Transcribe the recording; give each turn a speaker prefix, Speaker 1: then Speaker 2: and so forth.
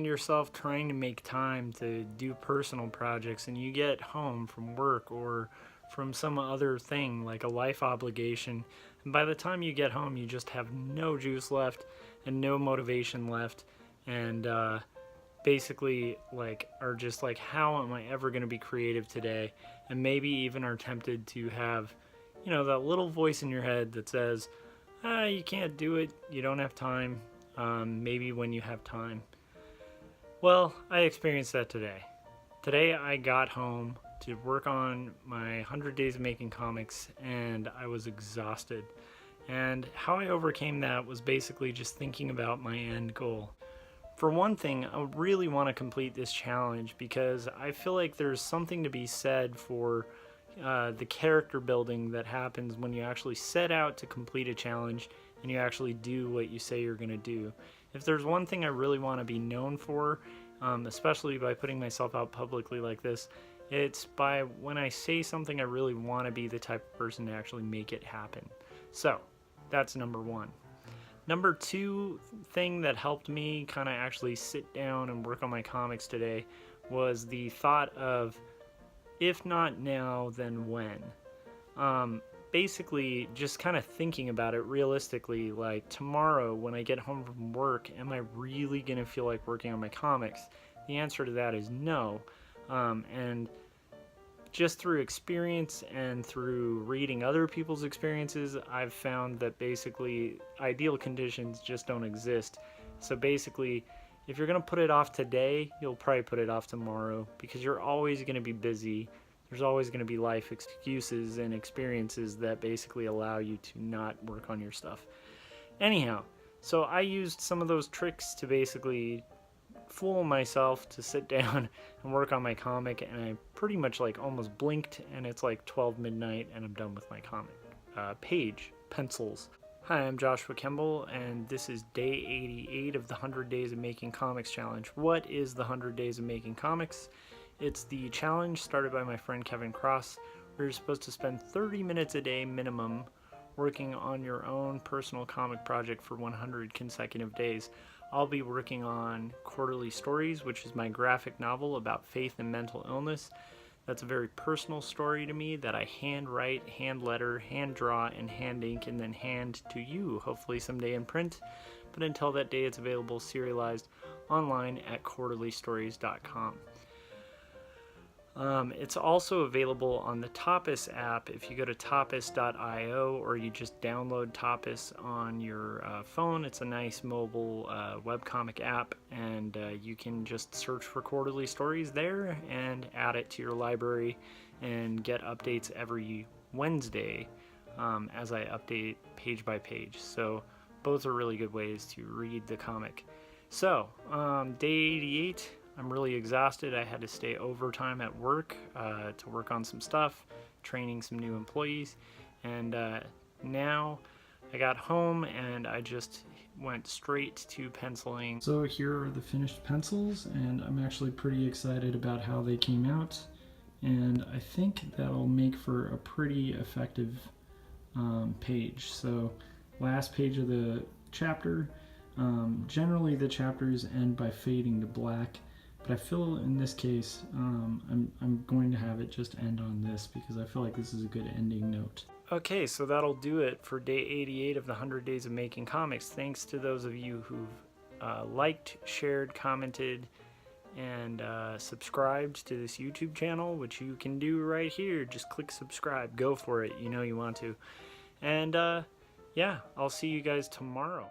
Speaker 1: find yourself trying to make time to do personal projects and you get home from work or from some other thing like a life obligation, and by the time you get home you just have no juice left and no motivation left, and basically like are just like, how am I ever going to be creative today? And maybe even are tempted to have, you know, that little voice in your head that says, you can't do it, you don't have time, maybe when you have time. Well, I experienced that today. Today I got home to work on my 100 Days of Making Comics, and I was exhausted. And how I overcame that was basically just thinking about my end goal. For one thing, I really want to complete this challenge because I feel like there's something to be said for the character building that happens when you actually set out to complete a challenge and you actually do what you say you're going to do. If there's one thing I really want to be known for, especially by putting myself out publicly like this, it's by when I say something I really want to be the type of person to actually make it happen. So that's number one. Number two thing that helped me kind of actually sit down and work on my comics today was the thought of, if not now, then when? Basically, just kind of thinking about it realistically, like tomorrow when I get home from work, am I really going to feel like working on my comics? The answer to that is no. And just through experience and through reading other people's experiences, I've found that basically ideal conditions just don't exist. So basically, if you're going to put it off today, you'll probably put it off tomorrow because you're always going to be busy. There's always going to be life excuses and experiences that basically allow you to not work on your stuff. Anyhow, so I used some of those tricks to basically fool myself to sit down and work on my comic, and I pretty much like almost blinked and it's like 12 midnight and I'm done with my comic page pencils. Hi, I'm Joshua Kemble, and this is day 88 of the 100 Days of Making Comics challenge. What is the 100 Days of Making Comics? It's the challenge started by my friend Kevin Cross, where you're supposed to spend 30 minutes a day minimum working on your own personal comic project for 100 consecutive days. I'll be working on Quarterly Stories, which is my graphic novel about faith and mental illness. That's a very personal story to me that I hand write, hand letter, hand draw, and hand ink, and then hand to you, hopefully someday in print. But until that day, it's available serialized online at quarterlystories.com. It's also available on the Tapas app if you go to tapas.io, or you just download Tapas on your phone. It's a nice mobile webcomic app, and you can just search for Quarterly Stories there and add it to your library and get updates every Wednesday as I update page by page. So both are really good ways to read the comic. So day 88. I'm really exhausted. I had to stay overtime at work to work on some stuff, training some new employees, and now I got home and I just went straight to penciling. So here are the finished pencils, and I'm actually pretty excited about how they came out, and I think that'll make for a pretty effective page. So last page of the chapter, generally the chapters end by fading to black, but I feel in this case I'm going to have it just end on this because I feel like this is a good ending note. Okay, so that'll do it for day 88 of the 100 Days of Making Comics. Thanks to those of you who've liked, shared, commented, and subscribed to this YouTube channel, which you can do right here. Just click subscribe. Go for it. You know you want to. And yeah, I'll see you guys tomorrow.